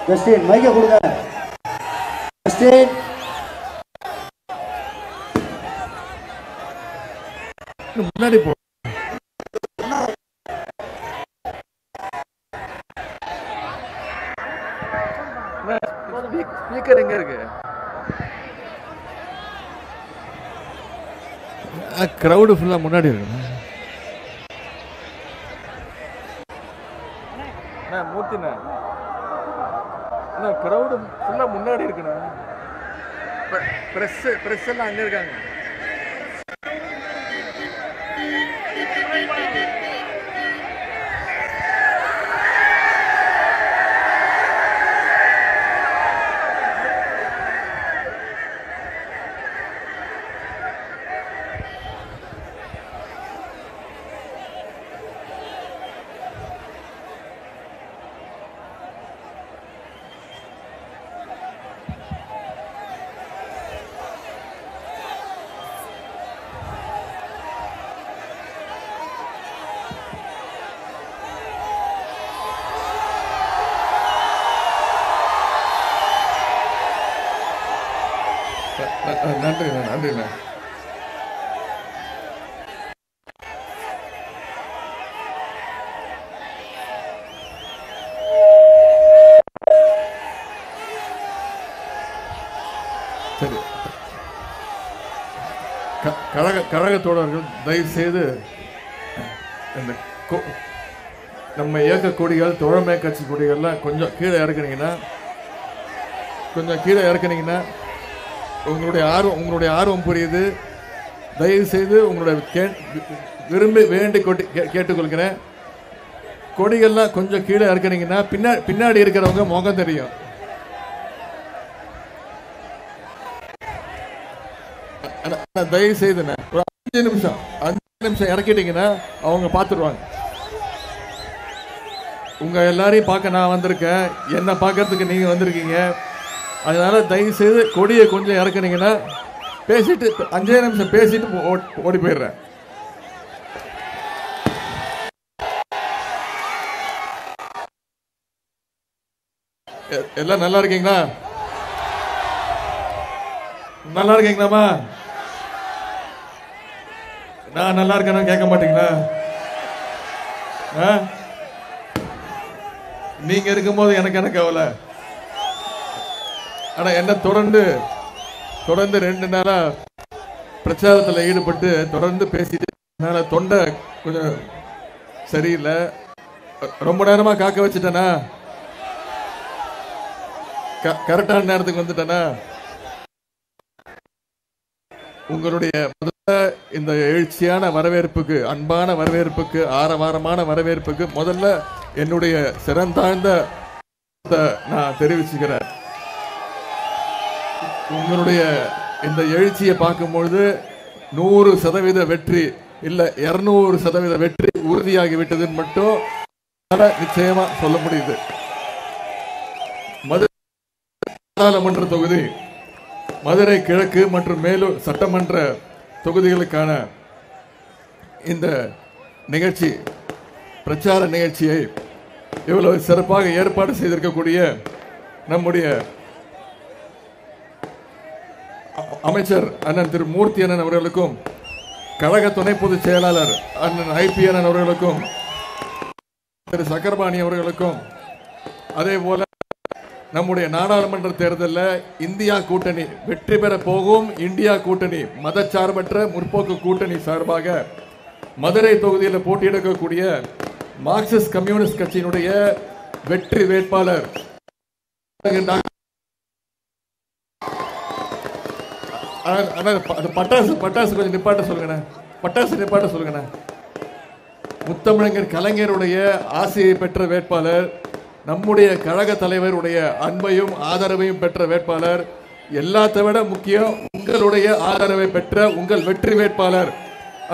Justin மைக்க கொடுங்க. Justin முன்னாடி போ. ஸ்பீக்கர் எங்க இருக்கு? கிரவுடு ஃபுல்லா முன்னாடி இருக்கு. மூர்த்திண்ணா கிரவுடு ஃபுல்லா முன்னாடி இருக்குண்ணா. பிரஸ் எல்லாம் அங்க இருக்காங்க. நன்றிண்ணா நன்றிண்ணா. சரி, கழக தோழர்கள் தயவு செய்து இந்த நம்ம இயக்க கொடிகள் தோழமை கட்சி கொடிகள்லாம் கொஞ்சம் கீழே இறக்குனீங்கன்னா உங்களுடைய ஆர்வம் புரியுது. தயவு செய்து உங்களுடைய விரும்பி வேண்டி கேட்டுக்கொள்கிறேன். கொடிகள்லாம் கொஞ்சம் கீழே இறக்குனீங்கன்னா பின்னாடி இருக்கிறவங்க முகம் தெரியும். தயவு செய்து ஒரு 5 நிமிஷம் இறக்கிட்டீங்கன்னா அவங்க பார்த்துருவாங்க. உங்க எல்லாரையும் பார்க்க நான் வந்திருக்கேன், என்ன பார்க்கறதுக்கு நீங்க வந்திருக்கீங்க. அதனால தயவு செய்து கொடியை கொஞ்சம் இறக்குனீங்கன்னா பேசிட்டு 5 நிமிஷம் பேசிட்டு ஓடி போயிடுறேன். எல்லாம் நல்லா இருக்கீங்களா? நல்லா இருக்கீங்களாமா? நான் நல்லா இருக்கேன்னு கேட்க மாட்டீங்களா? நீங்க இருக்கும்போது எனக்கு என்ன கவலை? ஆனா என்ன தொடர்ந்து 2 நாளா பிரச்சாரத்தில் ஈடுபட்டு தொடர்ந்து பேசிட்டு தொண்டை கொஞ்சம் சரியில்லை. ரொம்ப நேரமா காக்க வச்சுட்டேனா? கரெக்டான நேரத்துக்கு வந்துட்டேனா? உங்களுடைய முதல்ல இந்த எழுச்சியான வரவேற்புக்கு, அன்பான வரவேற்புக்கு, ஆரவாரமான வரவேற்புக்கு முதல்ல என்னுடைய சிறந்தாழ்ந்த நான் தெரிவிச்சுக்கிறேன். உங்களுடைய இந்த எழுச்சியை பார்க்கும்பொழுது 100% வெற்றி இல்ல 200% வெற்றி உறுதியாகிவிட்டதுன்னு மட்டும் நிச்சயமா சொல்ல முடியுது. மதுரை நாடாளுமன்ற தொகுதி, மதுரை கிழக்கு மற்றும் மேலூர் சட்டமன்ற தொகுதிகளுக்கான இந்த நிகழ்ச்சி, பிரச்சார நிகழ்ச்சியை இவ்வளவு சிறப்பாக ஏற்பாடு செய்திருக்கக்கூடிய நம்முடைய அமைச்சர் அண்ணன் திரு மூர்த்தி அண்ணன் அவர்களுக்கும், கழக துணை பொதுச் செயலாளர் அண்ணன் ஐபி அண்ணன் அவர்களுக்கும், திரு சக்கரபாணி அவர்களுக்கும், அதே போல நம்முடைய நாடாளுமன்ற தேர்தலில் இந்தியா கூட்டணி வெற்றி பெற போகும் இந்தியா கூட்டணி மதச்சார்பற்ற முற்போக்கு கூட்டணி சார்பாக மதுரை தொகுதியில் போட்டியிடக்கூடிய மார்க்சிஸ்ட் கம்யூனிஸ்ட் கட்சியினுடைய வெற்றி வேட்பாளர் பட்டாசு கொஞ்சம் நிப்பாட்ட சொல்லுங்க. பட்டாசு நிப்பாட்ட சொல்லுங்க. முத்தமிழர் கலைஞருடைய ஆசையை பெற்ற வேட்பாளர், நம்முடைய கழக தலைவருடைய அன்பையும் ஆதரவையும் பெற்ற வேட்பாளர், எல்லாத்தை விட முக்கியம் உங்களுடைய ஆதரவை பெற்ற உங்கள் வெற்றி வேட்பாளர்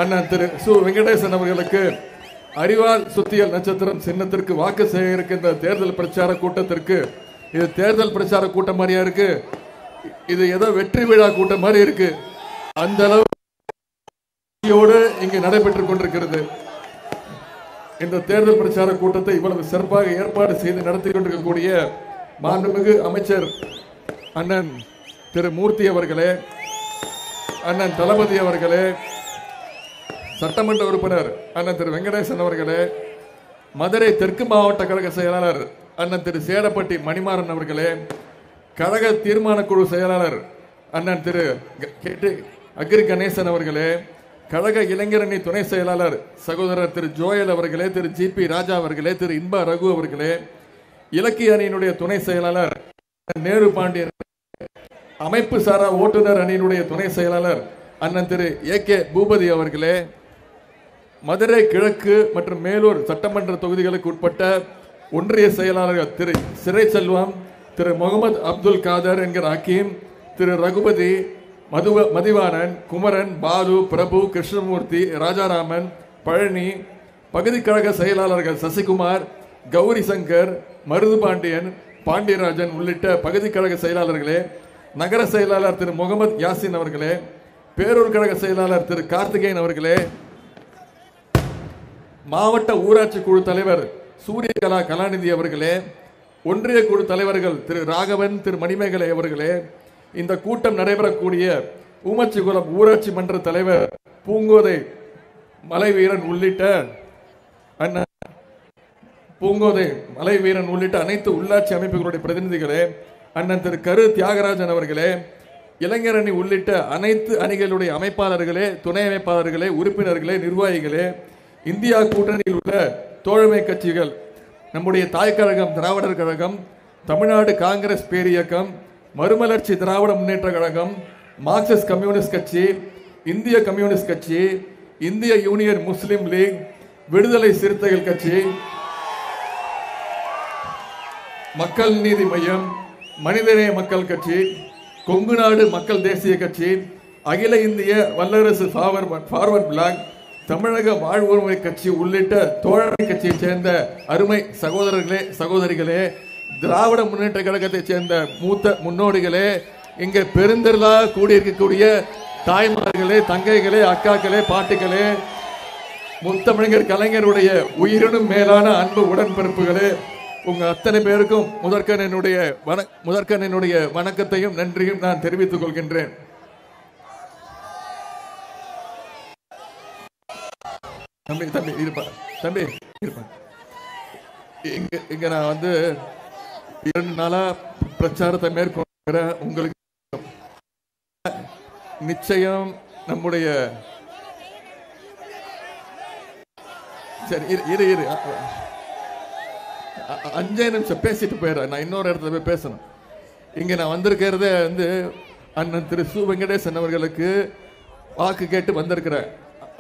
அண்ணன் திரு சு வெங்கடேசன் அவர்களுக்கு அறிவால் சுத்தியல் நட்சத்திரம் சின்னத்திற்கு வாக்கு சேகரிக்கின்ற தேர்தல் பிரச்சார கூட்டத்திற்கு, இது தேர்தல் பிரச்சார கூட்டம் மாதிரியா இருக்கு, இது ஏதோ வெற்றி விழா கூட்டம் மாதிரி இருக்கு. அந்த அளவு இங்கு நடைபெற்றுக் கொண்டிருக்கிறது. இந்த தேர்தல் பிரச்சார கூட்டத்தை இவ்வளவு சிறப்பாக ஏற்பாடு செய்து நடத்தி கொண்டிருக்கக்கூடிய மாண்புமிகு அமைச்சர் அண்ணன் திரு மூர்த்தி அவர்களே, அண்ணன் தளபதி அவர்களே, சட்டமன்ற உறுப்பினர் அண்ணன் திரு வெங்கடேசன் அவர்களே, மதுரை தெற்கு மாவட்ட கழக செயலாளர் அண்ணன் திரு சேடப்பட்டி மணிமாறன் அவர்களே, கழக தீர்மான குழு செயலாளர் அண்ணன் திரு அக்ரி கணேசன் அவர்களே, கழக இளைஞரணி துணை செயலாளர் சகோதரர் திரு ஜோயல் அவர்களே, திரு ஜி.பி. ராஜா அவர்களே, திரு இன்பா ரகு அவர்களே, இலக்கிய அணியினுடைய துணை செயலாளர் நேரு பாண்டியன், அமைப்பு சாரா ஓட்டுநர் அணியினுடைய துணை செயலாளர் அண்ணன் திரு ஏ.கே. பூபதி அவர்களே, மதுரை கிழக்கு மற்றும் மேலூர் சட்டமன்ற தொகுதிகளுக்கு உட்பட்ட ஒன்றிய செயலாளர்கள் திரு சிறை செல்வம், திரு முகமது அப்துல் காதர் என்கிற ஹக்கீம், திரு ரகுபதி, மதிவாணன், குமரன், பாலு, பிரபு, கிருஷ்ணமூர்த்தி, ராஜாராமன், பழனி, பகுதி கழக செயலாளர்கள் சசிகுமார், கௌரி சங்கர், மருது பாண்டியன், பாண்டியராஜன் உள்ளிட்ட பகுதி கழக செயலாளர்களே, நகர செயலாளர் திரு முகமது யாசின் அவர்களே, பேரூர் கழக செயலாளர் திரு கார்த்திகேயன் அவர்களே, மாவட்ட ஊராட்சி குழு தலைவர் சூரியகலா கலாநிதி அவர்களே, ஒன்றிய குழு தலைவர்கள் திரு ராகவன், திரு மணிமேகலை அவர்களே, இந்த கூட்டம் நடைபெறக்கூடிய ஊமச்சிகுளம் ஊராட்சி மன்ற தலைவர் பூங்கோதை மலைவீரன் உள்ளிட்ட அனைத்து உள்ளாட்சி அமைப்புகளுடைய பிரதிநிதிகளே, அண்ணன் திரு கரு தியாகராஜன் அவர்களே, இளைஞரணி உள்ளிட்ட அனைத்து அணிகளுடைய அமைப்பாளர்களே, துணை அமைப்பாளர்களே, உறுப்பினர்களே, நிர்வாகிகளே, இந்தியா கூட்டணியில் உள்ள தோழமை கட்சிகள், நம்முடைய தாய் கழகம் திராவிடர் கழகம், தமிழ்நாடு காங்கிரஸ் பேரியக்கம், மறுமலர்ச்சி திராவிட முன்னேற்ற கழகம், மார்க்சிஸ்ட் கம்யூனிஸ்ட் கட்சி, இந்திய கம்யூனிஸ்ட் கட்சி, இந்திய யூனியன் முஸ்லிம் லீக், விடுதலை சிறுத்தைகள் கட்சி, மக்கள் நீதி மையம், மனிதநேய மக்கள் கட்சி, கொங்கு நாடு மக்கள் தேசிய கட்சி, அகில இந்திய வல்லரசு ஃபார்வர்ட் பிளாக், தமிழக வாழ்வுரிமை கட்சி உள்ளிட்ட தோழமை கட்சியை சேர்ந்த அருமை சகோதரர்களே, சகோதரிகளே, திராவிட முன்னேற்ற கழகத்தை சேர்ந்த மூத்த முன்னோடிகளே, இங்கே பெருந்திரளாக கூடியிருக்கக்கூடிய தாய்மார்களே, தங்கைகளே, அக்காக்களே, பாட்டிகளே, முத்தமிழர் கலைஞருடைய உயிரினும் மேலான அன்பு உடன்பிறப்புகளே, உங்க அத்தனை பேருக்கும் முதற்கன் என்னுடைய வணக்கத்தையும் நன்றியும் நான் தெரிவித்துக் கொள்கின்றேன். தம்பி இருப்பா. இங்க நான் 2 நாளா பிரச்சாரத்தை மேற்கொள்ள உங்களுக்கு நிச்சயம் நம்முடைய சரி இரு 5 நிமிஷம் பேசிட்டு போயிடுறேன். நான் இன்னொரு இடத்துல போய் பேசணும். இங்க நான் வந்திருக்கிறதே அண்ணன் திரு சு வெங்கடேசன் அவர்களுக்கு வாக்கு கேட்டு வந்திருக்கிறேன்.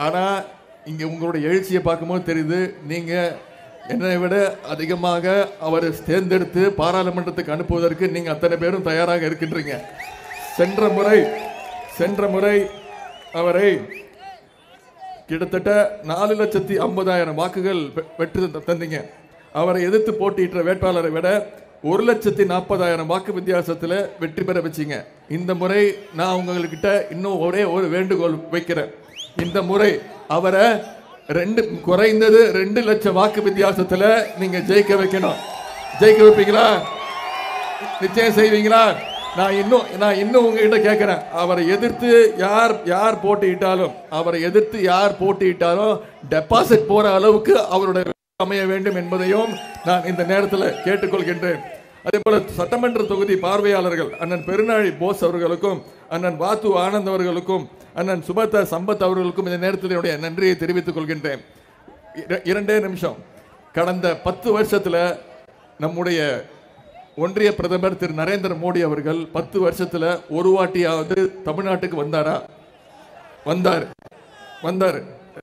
ஆனா இங்க உங்களுடைய எழுச்சியை பார்க்கும்போது தெரியுது, நீங்க என்னை விட அதிகமாக அவரை தேர்ந்தெடுத்து பாராளுமன்றத்துக்கு அனுப்புவதற்கு நீங்க அத்தனை பேரும் தயாராக இருக்கின்றீங்க. சென்ற முறை அவரை கிட்டத்தட்ட 4,50,000 வாக்குகள் வெற்றி தந்தீங்க. அவரை எதிர்த்து போட்டியிட்ட வேட்பாளரை விட 1,40,000 வாக்கு வித்தியாசத்தில் வெற்றி பெற வச்சிங்க. இந்த முறை நான் உங்ககிட்ட இன்னும் ஒரே ஒரு வேண்டுகோள் வைக்கிறேன். இந்த முறை அவரை குறைந்தது 2 லட்சம் வாக்கு வித்தியாசத்துல நீங்க ஜெயிக்க வைக்கணும். ஜெயிக்க வைப்பீங்களா? நிச்சயம் செய்வீங்களா? நான் இன்னும் உங்ககிட்ட கேட்கிறேன். அவரை எதிர்த்து யார் போட்டியிட்டாலும் டெபாசிட் போற அளவுக்கு அவருடைய அமைய வேண்டும் என்பதையும் நான் இந்த நேரத்தில் கேட்டுக்கொள்கின்றேன். அதே போல சட்டமன்ற தொகுதி பார்வையாளர்கள் அண்ணன் பெருநாழி போஸ் அவர்களுக்கும், அண்ணன் வாத்து ஆனந்த் அவர்களுக்கும், அண்ணன் சுபதா சம்பத் அவர்களுக்கும் இந்த நேரத்தில் என்னுடைய நன்றியை தெரிவித்துக் கொள்கின்றேன். 2 நிமிஷம். கடந்த 10 வருஷத்துல நம்முடைய ஒன்றிய பிரதமர் திரு நரேந்திர மோடி அவர்கள் 10 வருஷத்துல ஒரு வாட்டியாவது தமிழ்நாட்டுக்கு வந்தாரா? வந்தார்.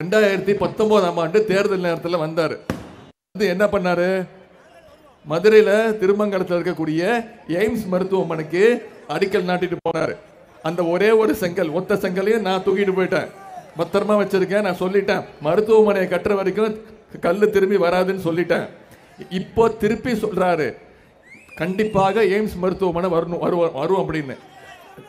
2019ஆம் ஆண்டு தேர்தல் நேரத்தில் வந்தார். என்ன பண்ணாரு? மதுரையில திருமங்கலத்தில் இருக்கக்கூடிய எய்ம்ஸ் மருத்துவமனைக்கு அடிக்கல் நாட்டிட்டு போனாரு. அந்த ஒரே ஒரு ஒத்த செங்கலையும் நான் தூக்கிட்டு போயிட்டேன், பத்திரமா வச்சிருக்கேன். நான் சொல்லிட்டேன், மருத்துவமனையை கட்டுற வரைக்கும் கல்லு திரும்பி வராதுன்னு சொல்லிட்டேன். இப்போ திருப்பி சொல்றாரு, கண்டிப்பாக எய்ம்ஸ் மருத்துவமனை வரும் அப்படின்னு.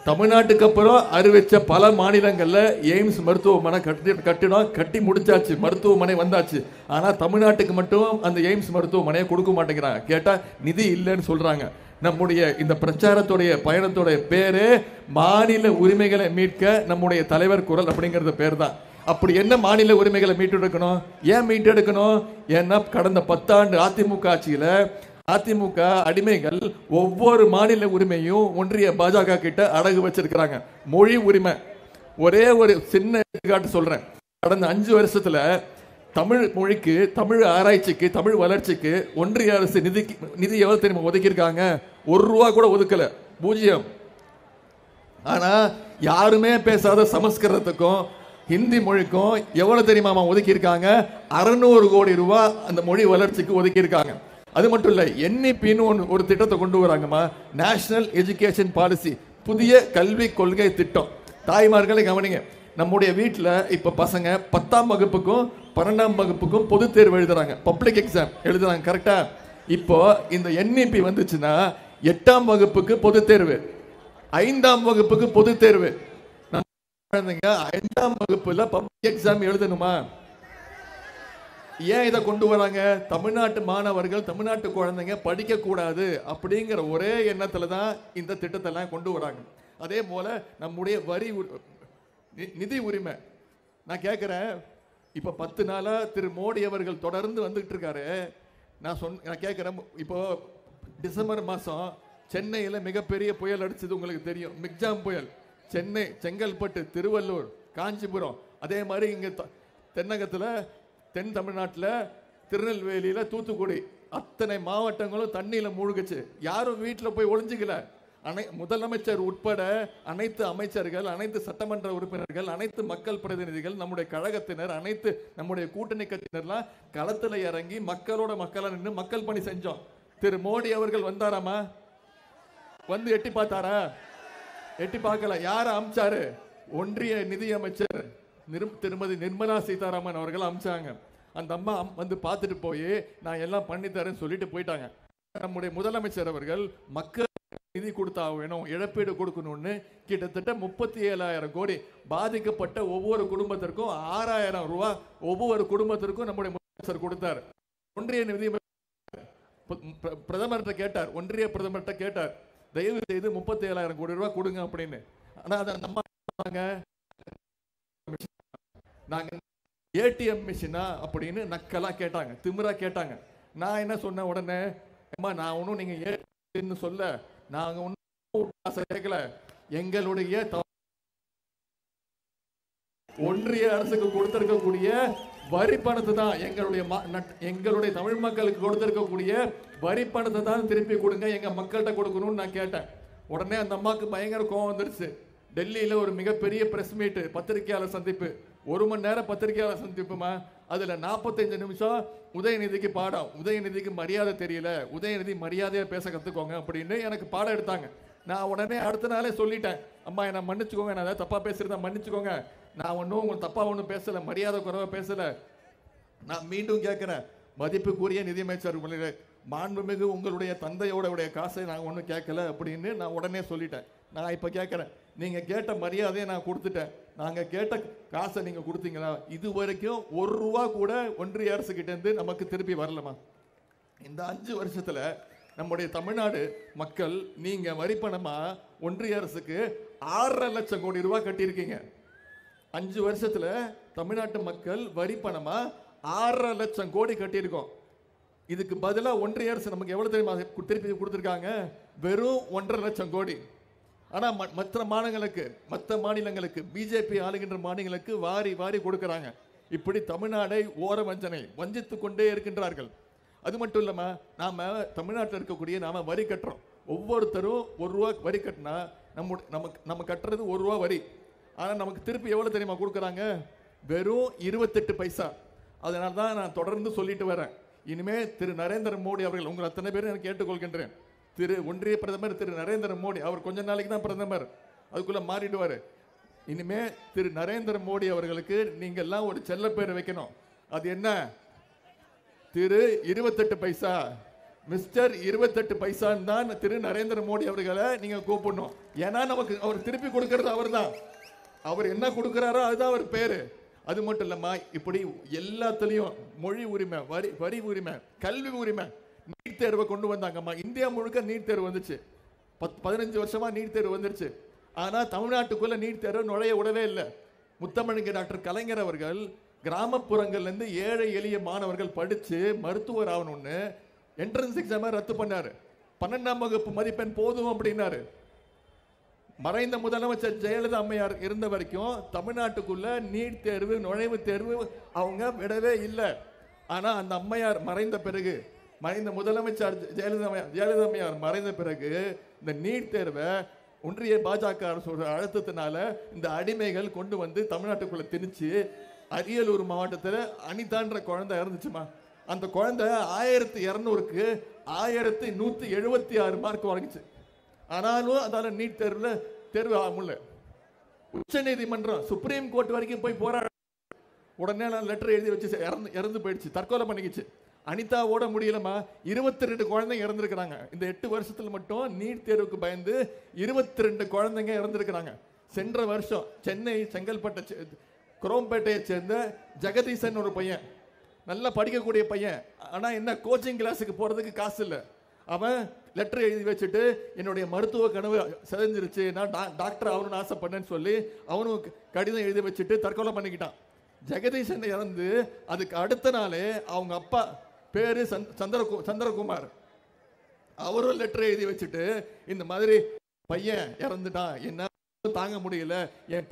தமிழ்நாட்டுக்கு அப்புறம் அறிவிச்ச பல மாநிலங்கள்ல எய்ம்ஸ் மருத்துவமனை கட்டிடம் கட்டி முடிச்சாச்சு, மருத்துவமனை வந்தாச்சு. ஆனா தமிழ்நாட்டுக்கு மட்டும் அந்த எய்ம்ஸ் மருத்துவமனையை கொடுக்க மாட்டேங்கிறாங்க. கேட்டா நிதி இல்லைன்னு சொல்றாங்க. நம்முடைய இந்த பிரச்சாரத்துடைய பயணத்துடைய பேரு மாநில உரிமைகளை மீட்க நம்முடைய தலைவர் குரல் அப்படிங்கறது பேர் தான். அப்படி என்ன மாநில உரிமைகளை மீட்டெடுக்கணும்? ஏன் மீட்டெடுக்கணும்? ஏன்னா கடந்த 10 ஆண்டு அதிமுக ஆட்சியில அதிமுக அடிமைகள் ஒவ்வொரு மாநில உரிமையும் ஒன்றிய பாஜக கிட்ட அடகு வச்சிருக்கிறாங்க. மொழி உரிமை ஒரே ஒரு சின்ன எடுத்துக்காட்டு சொல்றேன். கடந்த 5 வருஷத்துல தமிழ் மொழிக்கு, தமிழ் ஆராய்ச்சிக்கு, தமிழ் வளர்ச்சிக்கு ஒன்றிய அரசு நிதி எவ்வளவு தெரியுமா ஒதுக்கியிருக்காங்க? 1 ரூபா கூட ஒதுக்கல, 0. ஆனா யாருமே பேசாத சமஸ்கிருதத்துக்கும் ஹிந்தி மொழிக்கும் எவ்வளவு தெரியுமா ஒதுக்கியிருக்காங்க? 600 கோடி ரூபாய் அந்த மொழி வளர்ச்சிக்கு ஒதுக்கியிருக்காங்க. அது மட்டும் இல்ல, NEPன்னு ஒரு திட்டத்தை கொண்டு வராங்கம்மா, நேஷனல் எஜுகேஷன் பாலிசி, புதிய கல்வி கொள்கை திட்டம். தாய்மார்களை கவனிங்க, நம்முடைய வீட்டில் இப்ப பசங்க 10ஆம் வகுப்புக்கும் 12ஆம் வகுப்புக்கும் பொது தேர்வு எழுதுறாங்க, பப்ளிக் எக்ஸாம் எழுதுறாங்க, கரெக்டா? இப்போ இந்த NEP வந்துச்சுன்னா 8ஆம் வகுப்புக்கு பொது தேர்வு, 5ஆம் வகுப்புக்கு பொது தேர்வு. குழந்தைங்க 5ஆம் வகுப்புல பப்ளிக் எக்ஸாம் எழுதணுமா? ஏன் இதை கொண்டு வராங்க? தமிழ்நாட்டு மாணவர்கள், தமிழ்நாட்டு குழந்தைங்க படிக்க கூடாது அப்படிங்கிற ஒரே எண்ணத்துல தான் இந்த திட்டத்தை எல்லாம் கொண்டு வராங்க. அதே போல நம்முடைய நிதி உரிமை. நான் கேட்கிறேன், இப்ப 10 நாளா திரு மோடி அவர்கள் தொடர்ந்து வந்துட்டு இருக்காரு. நான் கேட்கிறேன், இப்போ டிசம்பர் மாசம் சென்னையில மிகப்பெரிய புயல் அடிச்சது உங்களுக்கு தெரியும், மிக்ஜாம் புயல். சென்னை, செங்கல்பட்டு, திருவள்ளூர், காஞ்சிபுரம், அதே மாதிரி இங்க தென்னகத்துல, தென் தமிழ்நாட்டில் திருநெல்வேலியில, தூத்துக்குடி, அத்தனை மாவட்டங்களும் தண்ணியில மூழ்குச்சு. யாரும் வீட்டில் போய் ஒளிஞ்சுக்கல. முதலமைச்சர் உட்பட அனைத்து அமைச்சர்கள், அனைத்து சட்டமன்ற உறுப்பினர்கள், அனைத்து மக்கள் பிரதிநிதிகள், நம்முடைய கழகத்தினர், அனைத்து நம்முடைய கூட்டணி கட்சியினர்லாம் களத்துல இறங்கி மக்களா நின்று மக்கள் பணி செஞ்சோம். திரு மோடி அவர்கள் வந்தாராமா? வந்து எட்டி பார்த்தாரா? எட்டி பார்க்கல. யார அமிச்சாரு? ஒன்றிய நிதி அமைச்சர் திருமதி நிர்மலா சீதாராமன் அவர்கள் அமிச்சாங்க. அந்த அம்மா வந்து பார்த்துட்டு போய் நான் எல்லாம் பண்ணி தரேன்னு சொல்லிட்டு போயிட்டாங்க. நம்முடைய முதலமைச்சர் அவர்கள் மக்கள் நிதி கொடுத்தா வேணும், இழப்பீடு கொடுக்கணும்னு கிட்டத்தட்ட 37,000 கோடி பாதிக்கப்பட்ட ஒவ்வொரு குடும்பத்திற்கும் 6,000 ரூபாய் ஒவ்வொரு குடும்பத்திற்கும் நம்முடைய முதலமைச்சர் கொடுத்தார். ஒன்றிய நிதி பிரதமர்கிட்ட கேட்டார், ஒன்றிய பிரதமர்கிட்ட கேட்டார், தயவு செய்து 37,000 கோடி ரூபாய் கொடுங்க அப்படின்னு. ஆனா அதை நம்ம நாங்க ஏடிஎம் மிஷினா அப்படின்னு நக்கலா கேட்டாங்க, திமிரா கேட்டாங்க. நான் என்ன சொன்ன உடனே, அம்மா நான் ஒன்னும் நீங்க ஏடிஎம்னு சொல்ல, நாங்க ஒன்னும் கேட்கல, எங்களுடைய ஒன்றிய அரசுக்கு கொடுத்திருக்கக்கூடிய வரி பணத்தை தான், எங்களுடைய தமிழ் மக்களுக்கு கொடுத்திருக்கக்கூடிய வரி பணத்தை தான் திருப்பி கொடுங்க, எங்க மக்கள்கிட்ட கொடுக்கணும்னு நான் கேட்டேன். உடனே அந்த அம்மாவுக்கு பயங்கர கோவம் வந்துருச்சு. டெல்லியில ஒரு மிகப்பெரிய பிரஸ் மீட், பத்திரிகையாளர் சந்திப்பு, 1 மணி நேரம் பத்திரிகையாளர் சந்திப்புமா. அதுல 45 நிமிஷம் உதயநிதிக்கு பாடம், உதயநிதிக்கு மரியாதை தெரியல, உதயநிதி மரியாதையா பேச கத்துக்கோங்க அப்படின்னு எனக்கு பாடம் எடுத்தாங்க. நான் உடனே அடுத்த நாளே சொல்லிட்டேன், அம்மா என்ன மன்னிச்சுக்கோங்க, நான் தப்பா பேசுறதா மன்னிச்சுக்கோங்க, நான் ஒன்றும் உங்களுக்கு தப்பா ஒன்றும் பேசல, மரியாதை குறைவா பேசல. நான் மீண்டும் கேட்கிறேன், மதிப்புக்குரிய நிதியமைச்சர் மாண்புமிகு உங்களுடைய தந்தையோட காசை நான் ஒன்றும் கேட்கல அப்படின்னு நான் உடனே சொல்லிட்டேன். நான் இப்ப கேட்கிறேன், நீங்க கேட்ட மரியாதையை நான் கொடுத்துட்டேன், நாங்க கேட்ட காசை நீங்க கொடுத்தீங்களா? இது வரைக்கும் 1 ரூபா கூட ஒன்றிய அரசு கிட்ட இருந்து நமக்கு திருப்பி வரலமா? இந்த 5 வருஷத்துல நம்முடைய தமிழ்நாடு மக்கள் நீங்க வரி பணமா ஒன்றிய அரசுக்கு 6.5 லட்சம் கோடி ரூபாய் கட்டியிருக்கீங்க. 5 வருஷத்துல தமிழ்நாட்டு மக்கள் வரி பணமா 6.5 லட்சம் கோடி கட்டியிருக்கோம். இதுக்கு பதிலா ஒன்றிய அரசு நமக்கு எவ்வளவு தெரியுமா திருப்பி கொடுத்திருக்காங்க? வெறும் 1.5 லட்சம் கோடி. ஆனா மற்ற மாநிலங்களுக்கு பிஜேபி ஆளுகின்ற மாநிலங்களுக்கு வாரி வாரி கொடுக்கறாங்க. இப்படி தமிழ்நாடை வஞ்சித்து கொண்டே இருக்கின்றார்கள். அது மட்டும் இல்லாம நாம தமிழ்நாட்டில் இருக்கக்கூடிய நாம வரி கட்டுறோம். ஒவ்வொருத்தரும் 1 ரூபா வரி கட்டினா நம்ம கட்டுறது 1 ரூபா வரி. ஆனா நமக்கு திருப்பி எவ்வளவு தெரியுமா கொடுக்கறாங்க? வெறும் 28 பைசா. அதனால தான் நான் தொடர்ந்து சொல்லிட்டு வரேன், இனிமே திரு நரேந்திர மோடி அவர்கள், உங்கள் அத்தனை பேரும் நான் கேட்டுக்கொள்கின்றேன், திரு ஒன்றிய பிரதமர் திரு நரேந்திர மோடி, அவர் கொஞ்ச நாளைக்கு தான் பிரதமர், அதுக்குள்ள மாறிடுவாரு. இனிமே திரு நரேந்திர மோடி அவர்களுக்கு நீங்க எல்லாம் ஒரு செல்ல பேர் வைக்கணும். அது என்ன? திரு 28 பைசா, மிஸ்டர் 28 பைசான்னு தான் திரு நரேந்திர மோடி அவர்களை நீங்க கூப்பிடணும். ஏன்னா நமக்கு அவர் திருப்பி கொடுக்கறது அவர் தான். அவர் என்ன கொடுக்கிறாரோ அதுதான் அவர் பேரு. அது மட்டும் இல்லம்மா, இப்படி எல்லாத்துலயும் மொழி உரிமை, வரி உரிமை, கல்வி உரிமை, நீட் தேர்வை கொண்டு வந்தாங்கம்மா. இந்தியா முழுக்க நீட் தேர்வு வந்துச்சு. 15 வருஷமா நீட் தேர்வு வந்துருச்சு. ஆனா தமிழ்நாட்டுக்குள்ள நீட் தேர்வு நுழைய விடவே இல்லை. முத்தமிழங்க டாக்டர் கலைஞர் அவர்கள் கிராமப்புறங்கள்ல இருந்து ஏழை எளிய மாணவர்கள் படிச்சு மருத்துவர் ஆகணும்னு என்ட்ரன்ஸ் எக்ஸாமை ரத்து பண்ணாரு. 12ஆம் வகுப்பு மதிப்பெண் போதும் அப்படின்னாரு. மறைந்த முதலமைச்சர் ஜெயலலிதா அம்மையார் இருந்த வரைக்கும் தமிழ்நாட்டுக்குள்ள நீட் தேர்வு, நுழைவு தேர்வு அவங்க விடவே இல்லை. ஆனா அந்த அம்மையார் மறைந்த பிறகு, மறைந்த முதலமைச்சர் ஜெயலலிதா அம்மையார் மறைந்த பிறகு இந்த நீட் தேர்வை ஒன்றிய பாஜக அரசோட அழுத்தத்தினால இந்த அடிமைகள் கொண்டு வந்து தமிழ்நாட்டுக்குள்ள திணிச்சு அரியலூர் மாவட்டத்தில் அனிதான்ற குழந்தை இறந்துச்சுமா. அந்த குழந்தை 1200க்கு 1176 மார்க் வாங்கிச்சு. ஆனாலும் அதால நீட் தேர்வு ஆக முடியல. உச்ச நீதிமன்றம், சுப்ரீம் கோர்ட் வரைக்கும் போய் போராட உடனே லெட்டர் எழுதி வச்சு இறந்து போயிடுச்சு, தற்கொலை பண்ணிக்கிச்சு. அனிதா ஓட முடியலமா. 22 குழந்தைங்க இறந்துருக்கிறாங்க. இந்த 8 வருஷத்துல மட்டும் நீட் தேர்வுக்கு பயந்து 22 குழந்தைங்க இறந்துருக்கிறாங்க. சென்ற வருஷம் சென்னை செங்கல்பட்டு குரோம்பேட்டையை சேர்ந்த ஜெகதீசன் ஒரு பையன், நல்லா படிக்கக்கூடிய பையன். ஆனா என்ன, கோச்சிங் கிளாஸுக்கு போறதுக்கு காசு இல்லை. அவன் லெட்டர் எழுதி வச்சுட்டு என்னுடைய மருத்துவ கனவு செதஞ்சிருச்சு, நான் டாக்டர் ஆகணும்னு ஆசைப்பட்டேன்னு சொல்லி அவனும் கடிதம் எழுதி வச்சுட்டு தற்கொலை பண்ணிக்கிட்டான். ஜெகதீசன் இறந்து அதுக்கு அடுத்த நாளே அவங்க அப்பா பேரு சந்திரகுமார், அவரும் லெட்டர் எழுதி வச்சுட்டு இந்த மாதிரி பையன் இறந்துட்டான், என்ன தாங்க முடியல, என்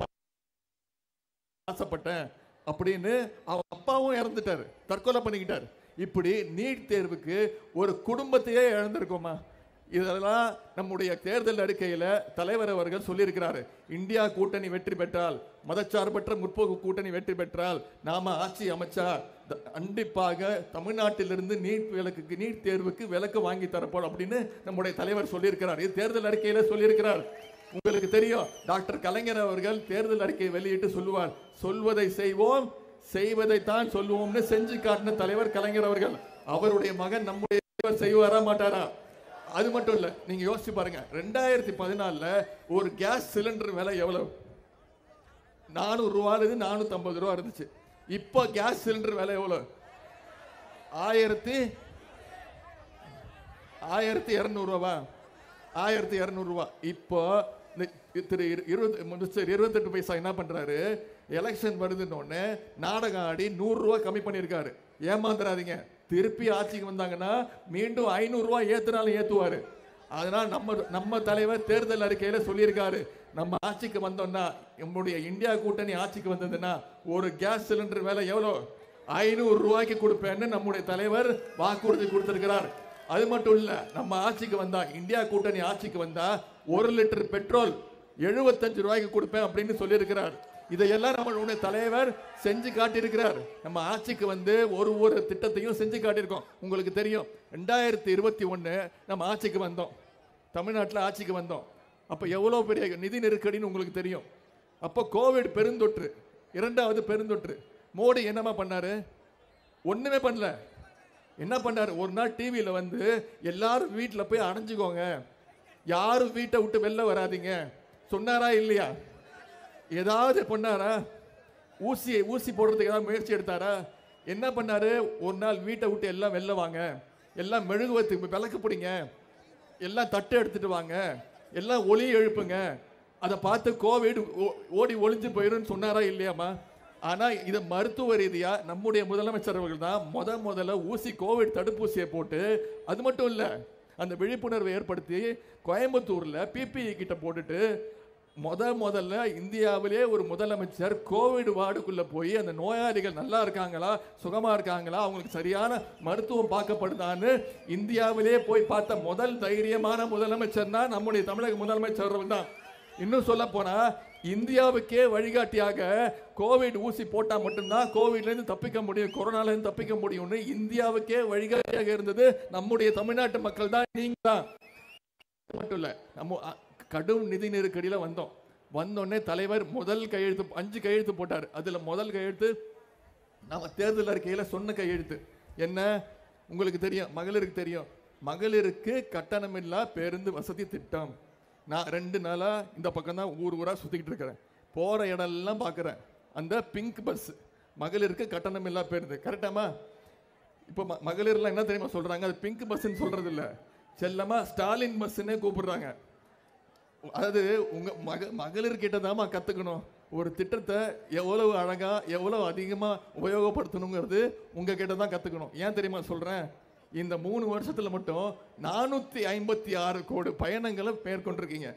ஆசைப்பட்டேன் அப்படின்னு அவன் அப்பாவும் இறந்துட்டாரு, தற்கொலை பண்ணிக்கிட்டாரு. இப்படி நீட் தேர்வுக்கு ஒரு குடும்பத்தையே இழந்திருக்கோமா. இதெல்லாம் நம்முடைய தேர்தல் அறிக்கையில தலைவர் அவர்கள் சொல்லியிருக்கிறாரு. இந்தியா கூட்டணி வெற்றி பெற்றால், மதச்சார்பற்ற முற்போக்கு கூட்டணி வெற்றி பெற்றால் நாம ஆட்சி அமைச்சா கண்டிப்பாக தமிழ்நாட்டிலிருந்து நீட் தேர்வுக்கு விலக்கு வாங்கி தரப்போம் அப்படின்னு நம்முடைய தலைவர் சொல்லியிருக்கிறார். இது தேர்தல் அறிக்கையில சொல்லியிருக்கிறார். உங்களுக்கு தெரியும், டாக்டர் கலைஞர் அவர்கள் தேர்தல் அறிக்கையை வெளியிட்டு சொல்லுவார், சொல்வதை செய்வோம், செய்வதைத்தான் சொல்லுவோம்னு செஞ்சு காட்டின தலைவர் கலைஞர் அவர்கள். அவருடைய மகன் நம்முடைய தலைவர் செய்வாரா மாட்டாரா? அது மட்டும் இல்ல, நீங்க யோசிச்சு பாருங்க, 2014 ஒரு கேஸ் சிலிண்டர் விலை எவ்வளவு? 400 ரூபாய், 450 ரூபா இருந்துச்சு. இப்போ கேஸ் சிலிண்டர் விலை எவ்வளவு? 1200 ரூபா, 1200 ரூபா. இப்போ திரு 28 பைசா என்ன பண்றாரு, எலெக்ஷன் வருதுன்னு நாடகம் ஆடி 100 ரூபா கம்மி பண்ணிருக்காரு. ஏமாந்துறாதீங்க, திருப்பி ஆட்சிக்கு வந்தாங்கன்னா மீண்டும் 500 ரூபாய் ஏத்துனாலும் ஏத்துவாரு. அதனால நம்ம தலைவர் தேர்தல் அறிக்கையில சொல்லியிருக்காரு, நம்ம ஆட்சிக்கு வந்தோம்னா, நம்முடைய இந்தியா கூட்டணி ஆட்சிக்கு வந்ததுன்னா ஒரு கேஸ் சிலிண்டர் விலை எவ்வளோ? 500 ரூபாய்க்கு கொடுப்பேன்னு நம்முடைய தலைவர் வாக்குறுதி கொடுத்திருக்கிறார். அது மட்டும் இல்ல, நம்ம ஆட்சிக்கு வந்தா, இந்தியா கூட்டணி ஆட்சிக்கு வந்தா 1 லிட்டர் பெட்ரோல் 75 ரூபாய்க்கு கொடுப்பேன் அப்படின்னு சொல்லியிருக்கிறார். இதையெல்லாம் நம்மளுடைய தலைவர் செஞ்சு காட்டியிருக்கிறார். நம்ம ஆட்சிக்கு வந்து ஒரு திட்டத்தையும் செஞ்சு காட்டியிருக்கோம். உங்களுக்கு தெரியும், 2021 நம்ம ஆட்சிக்கு வந்தோம், தமிழ்நாட்டில் ஆட்சிக்கு வந்தோம். அப்போ எவ்வளோ பெரிய நிதி நெருக்கடின்னு உங்களுக்கு தெரியும். அப்போ கோவிட் பெருந்தொற்று, 2வது பெருந்தொற்று. மோடி என்னமா பண்ணாரு? ஒண்ணுமே பண்ணல. என்ன பண்ணாரு? ஒரு நாள் டிவியில் வந்து எல்லாரும் வீட்டில் போய் அடைஞ்சுக்கோங்க, யாரும் வீட்டை விட்டு வெளில வராதிங்க சொன்னாரா இல்லையா? ஏதாவது பண்ணாரா? ஊசி போடுறதுக்கு ஏதாவது முயற்சி எடுத்தாரா? என்ன பண்ணாரு? ஒரு நாள் வீட்டை விட்டு எல்லாம் வெளில வாங்க, எல்லாம் மெழுகுவத்துக்கு விளக்கு பிடிங்க, எல்லாம் தட்டு எடுத்துட்டு வாங்க, எல்லாம் ஒலி எழுப்புங்க, அதை பார்த்து கோவிட் ஓடி ஒளிஞ்சு போயிடும் சொன்னாரா இல்லையாமா? ஆனா இதை மருத்துவ ரீதியா நம்முடைய முதலமைச்சர் அவர்கள் தான் முதல்ல கோவிட் தடுப்பூசியை போட்டு, அது மட்டும் இல்ல, அந்த விழிப்புணர்வை ஏற்படுத்தி கோயம்புத்தூர்ல பிபிஇ கிட்ட போட்டுட்டு முதல்ல இந்தியாவிலே ஒரு முதலமைச்சர் கோவிட் வார்டுக்குள்ள போய் அந்த நோயாளிகள் நல்லா இருக்காங்களா, சுகமா இருக்காங்களா, அவங்களுக்கு சரியான மருத்துவம் பார்க்கப்படுதான்னு இந்தியாவிலே போய் பார்த்த முதல் தைரியமான முதலமைச்சர் தான் நம்முடைய தமிழக முதலமைச்சர் தான். இன்னும் சொல்ல போனா, இந்தியாவுக்கே வழிகாட்டியாக கோவிட் ஊசி போட்டா மட்டும்தான் கோவிட்ல இருந்து தப்பிக்க முடியும், கொரோனால இருந்து தப்பிக்க முடியும்னு இந்தியாவுக்கே வழிகாட்டியாக இருந்தது நம்முடைய தமிழ்நாட்டு மக்கள் தான், நீங்க தான். மட்டும் இல்ல, நம்ம கடும் நிதி நெருக்கடியில வந்தோடனே தலைவர் முதல் கையெழுத்து 5 கையெழுத்து போட்டார். அதுல முதல் கையெழுத்து நம்ம தேர்தல் அறிக்கையில சொன்ன கையெழுத்து என்ன? உங்களுக்கு தெரியும், மகளிருக்கு தெரியும், மகளிருக்கு கட்டணமில்லா பேருந்து வசதி திட்டம். நான் 2 நாளா இந்த பக்கம் தான் ஊர் ஊரா சுத்திக்கிட்டு இருக்கிறேன். போற இடம்லாம் பார்க்குறேன். அந்த பிங்க் பஸ் மகளிருக்கு கட்டணமில்லா பேருந்து. கரெக்டாமா? இப்போ மகளிர்லாம் என்ன தெரியுமா சொல்றாங்க? அது பிங்க் பஸ்ன்னு சொல்றது இல்ல, செல்லமா ஸ்டாலின் பஸ்ன்னே கூப்பிடுறாங்க. அதாவது உங்க மகளிர் கிட்ட தாமா கத்துக்கணும். ஒரு திட்டத்தை எவ்வளவு அழகா எவ்வளவு அதிகமா உபயோகப்படுத்தணுங்கிறது உங்க கிட்ட தான் கத்துக்கணும். ஏன் தெரியுமா சொல்றேன்? இந்த 3 வருஷத்துல மட்டும் 456 கோடி பயணங்களை மேற்கொண்டிருக்கீங்க.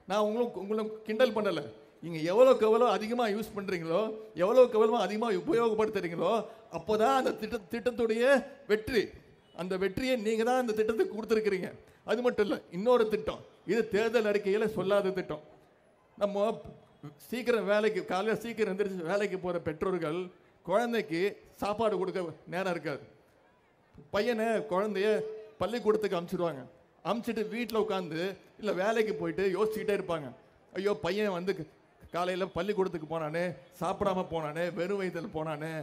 நான் உங்களை கிண்டல் பண்ணல. நீங்க எவ்வளவுக்கு எவ்வளவு அதிகமா யூஸ் பண்றீங்களோ, எவ்வளவுக்கு எவ்வளவு அதிகமா உபயோகப்படுத்துறீங்களோ, அப்போதான் அந்த திட்டத்துடைய வெற்றி. அந்த வெற்றியை நீங்க தான் அந்த திட்டத்துக்கு கொடுத்துருக்கிறீங்க. அது மட்டும் இல்ல, இன்னொரு திட்டம், இது தேர்தல் அறிக்கையில சொல்லாத திட்டம். நம்ம சீக்கிரம் வேலைக்கு காலையில் சீக்கிரம் எந்திரிச்சு வேலைக்கு போற பெற்றோர்கள் குழந்தைக்கு சாப்பாடு கொடுக்க நேரம் இருக்காது. பையனை குழந்தைய பள்ளிக்கூடத்துக்கு அனுப்பிச்சிடுவாங்க. அனுப்பிச்சிட்டு வீட்டில் உட்காந்து இல்லை வேலைக்கு போயிட்டு யோசிச்சுக்கிட்டே இருப்பாங்க. ஐயோ பையன் வந்து காலையில் பள்ளிக்கூடத்துக்கு போனானே, சாப்பிடாம போனானே, வெறும் வயிற்றில் போனானே,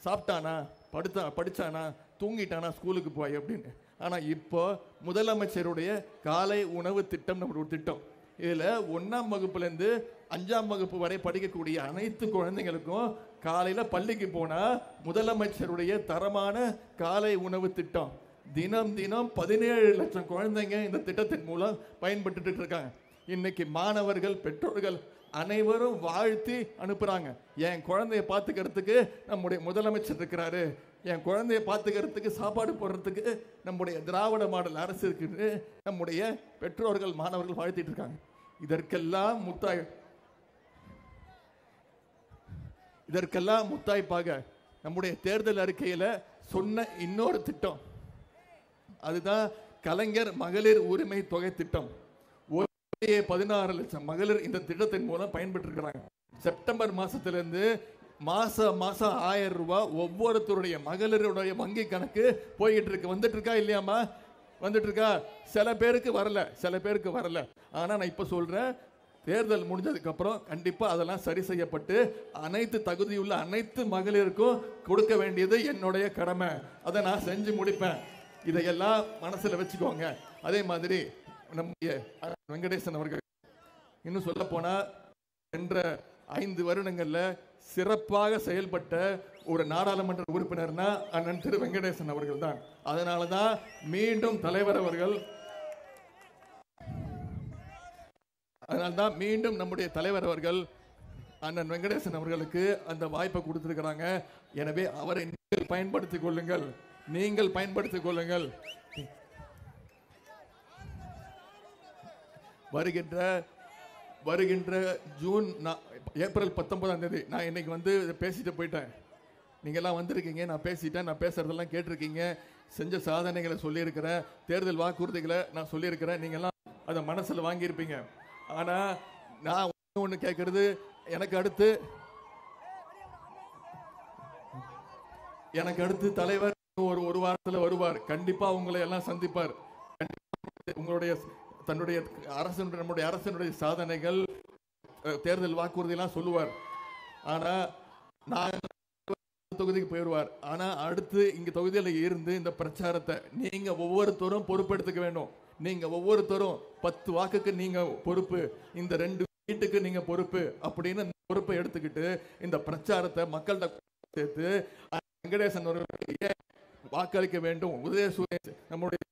சாப்பிட்டானா, படித்தானா, தூங்கிட்டானா ஸ்கூலுக்கு போய் அப்படின்னு. ஆனால் இப்போ முதலமைச்சருடைய காலை உணவு திட்டம் நம்ம ஒரு திட்டம். இதில் 1ஆம் வகுப்புலேருந்து 5ஆம் வகுப்பு வரை படிக்கக்கூடிய அனைத்து குழந்தைங்களுக்கும் காலையில் பள்ளிக்கு போனால் முதலமைச்சருடைய தரமான காலை உணவு திட்டம். தினம் தினம் 17 லட்சம் குழந்தைங்க இந்த திட்டத்தின் மூலம் பயன்பட்டு இருக்காங்க. இன்னைக்கு மாணவர்கள், பெற்றோர்கள் அனைவரும் வாழ்த்தி அனுப்புறாங்க. என் குழந்தைய பார்த்துக்கிறதுக்கு நம்முடைய முதலமைச்சர் இருக்கிறாரு, என் குழந்தைய பார்த்துக்கிறதுக்கு சாப்பாடு போடுறதுக்கு நம்முடைய திராவிட மாடல் அரசு இருக்குது, நம்முடைய பெற்றோர்கள் மாணவர்கள் வாழ்த்திட்டு இருக்காங்க. இதற்கெல்லாம் முத்தாய்ப்பாக நம்முடைய தேர்தல் அறிக்கையில சொன்ன இன்னொரு திட்டம், அதுதான் கலைஞர் மகளிர் உரிமை தொகை திட்டம். 16 லட்சம் மகளிர் இந்த திட்டத்தின் மூலம் பயன்பெற்று இருக்கிறாங்க. செப்டம்பர் மாசத்திலிருந்து மாசம் 1000 ரூபாய் ஒவ்வொருத்தருடைய மகளிருடைய வங்கி கணக்கு போய்கிட்டு இருக்கு. வந்துட்டு இருக்கா இல்லையாமா? வந்துட்டு இருக்கா? சில பேருக்கு வரல. ஆனா நான் இப்ப சொல்றேன், தேர்தல் முடிஞ்சதுக்கு அப்புறம் கண்டிப்பா அதெல்லாம் சரி செய்யப்பட்டு அனைத்து தகுதியுள்ள அனைத்து மகளிருக்கும் கொடுக்க வேண்டியது என்னுடைய கடமை. அதை நான் செஞ்சு முடிப்பேன். இதையெல்லாம் மனசுல வச்சுக்கோங்க. அதே மாதிரி நம்முடைய வெங்கடேசன் அவர்கள் இன்னும் சொல்ல போனா சென்ற 5 வருடங்கள்ல சிறப்பாக செயல்பட்ட ஒரு நாடாளுமன்ற உறுப்பினர்னா அண்ணன் திரு வெங்கடேசன் அவர்கள் தான். அதனாலதான் மீண்டும் தலைவர் அவர்கள், அதனால்தான் மீண்டும் நம்முடைய தலைவர் அவர்கள் அண்ணன் வெங்கடேசன் அவர்களுக்கு அந்த வாய்ப்பை கொடுத்திருக்கிறாங்க. எனவே அவரை நீங்கள் பயன்படுத்திக் கொள்ளுங்கள். வருகின்ற ஏப்ரல் 19ஆம் தேதி நான் இன்னைக்கு வந்து பேசிட்டு போயிட்டேன். நீங்கெல்லாம் வந்திருக்கீங்க, நான் பேசிட்டேன், நான் பேசுறதெல்லாம் கேட்டிருக்கீங்க, செஞ்ச சாதனைகளை சொல்லியிருக்கிறேன், தேர்தல் வாக்குறுதிகளை நான் சொல்லியிருக்கிறேன், நீங்கெல்லாம் அதை மனசில் வாங்கியிருப்பீங்க. ஆனால் நான் ஒன்று கேட்கறது, எனக்கு அடுத்து தலைவர் ஒரு வாரத்தில் வருவார். கண்டிப்பா உங்களை எல்லாம் சந்திப்பார். உங்களுடைய தன்னுடைய நம்முடைய அரசனுடைய சாதனைகள், தேர்தல் வாக்குறுதி எல்லாம் சொல்லுவார். ஆனா நான் தொகுதிக்கு போயிடுவார். ஆனா அடுத்து இங்க தொகுதியில இருந்து இந்த பிரச்சாரத்தை நீங்க ஒவ்வொருத்தரும் பொறுப்பெடுத்துக்க வேண்டும். நீங்க ஒவ்வொருத்தரும் 10 வாக்குக்கு நீங்க பொறுப்பு, இந்த 2 வீட்டுக்கு நீங்க பொறுப்பு அப்படின்னு பொறுப்பை எடுத்துக்கிட்டு இந்த பிரச்சாரத்தை மக்கள்கிட்ட சேர்த்து வெங்கடேசன் அவர்களுக்கு வாக்களிக்க வேண்டும். உதயசூரியன் நம்முடைய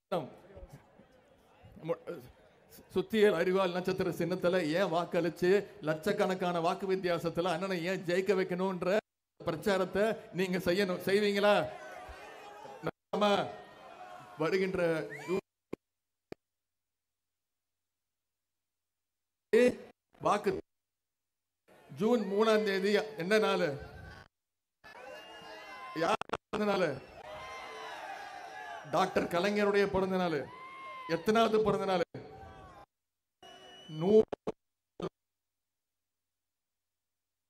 சுத்தியல் அறிவால் நட்சத்திர சின்னத்துல ஏன் வாக்களிச்சு லட்சக்கணக்கான வாக்கு வித்தியாசத்துல அண்ணனை ஏன் ஜெயிக்க வைக்கணும்ன்ற பிரச்சாரத்தை நீங்க செய்வீங்களா? வருகின்ற வாக்கு ஜூன் 3ஆம் தேதி என்ன நாள்? யார் நாள்? டாக்டர் கலைஞருடைய பிறந்த நாள். எத்தனாவது பிறந்த நாள்?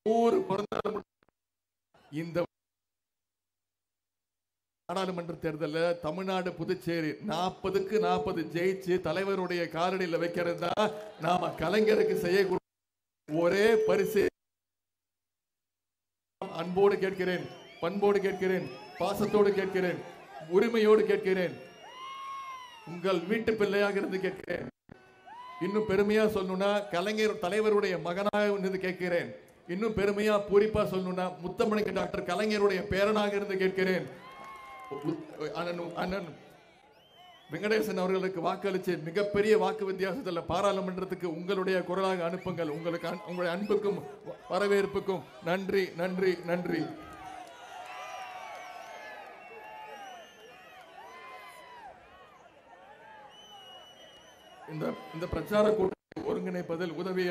100 பிறந்த நாள். இந்த நாடாளுமன்ற தேர்தலில் தமிழ்நாடு, புதுச்சேரி 40க்கு 40 ஜெயிச்சு தலைவருடைய காலடியில் வைக்கிறது தான் நாம கலைஞருக்கு செய்யக்கூடிய ஒரே பரிசு. அன்போடு கேட்கிறேன், பண்போடு கேட்கிறேன், பாசத்தோடு கேட்கிறேன், உரிமையோடு கேட்கிறேன். உங்கள் வீட்டு பிள்ளையாக இருந்து கேட்கிறேன். இன்னும் பெருமையா சொல்லணும்னா கலைஞர் தலைவருடைய மகனாக இருந்து கேட்கிறேன். இன்னும் பெருமையா பூரிப்பா சொல்லணும்னா முத்தமிழ் டாக்டர் கலைஞருடைய பேரனாக இருந்து கேட்கிறேன். அண்ணன் வெங்கடேசன் அவர்களுக்கு வாக்களிச்சு மிகப்பெரிய வாக்கு வித்தியாசத்தில் பாராளுமன்றத்துக்கு உங்களுடைய குரலாக அனுப்புங்கள். உங்களுடைய அன்புக்கும் வரவேற்புக்கும் நன்றி நன்றி நன்றி. இந்த பிரச்சார கூட்டத்தை ஒருங்கிணைப்பதில் உதவிய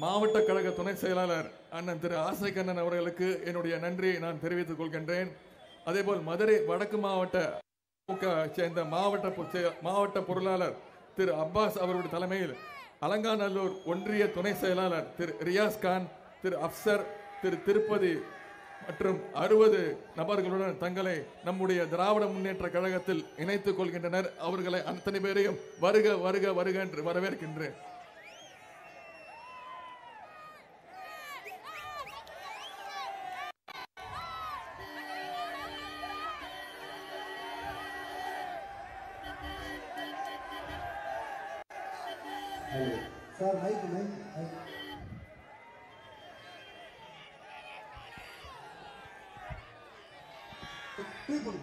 மாவட்ட கழக துணை செயலாளர் அண்ணன் திரு ஆசைக்கண்ணன் அவர்களுக்கு என்னுடைய நன்றியை நான் தெரிவித்துக் கொள்கின்றேன். அதேபோல் மதுரை வடக்கு மாவட்ட சேர்ந்த மாவட்ட பொருளாளர் திரு அப்பாஸ் அவருடைய தலைமையில் அலங்காநல்லூர் ஒன்றிய துணை செயலாளர் திரு ரியாஸ் கான், திரு அப்சர், திரு திருப்பதி மற்றும் 60 நபர்களுடன் தங்களை நம்முடைய திராவிட முன்னேற்ற கழகத்தில் இணைத்துக் கொள்கின்றனர். அவர்களை அத்தனை பேரையும் வருக வருக வருக என்று வரவேற்கின்றேன். சார் மைக் மைக் people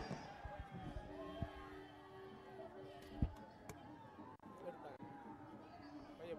பைய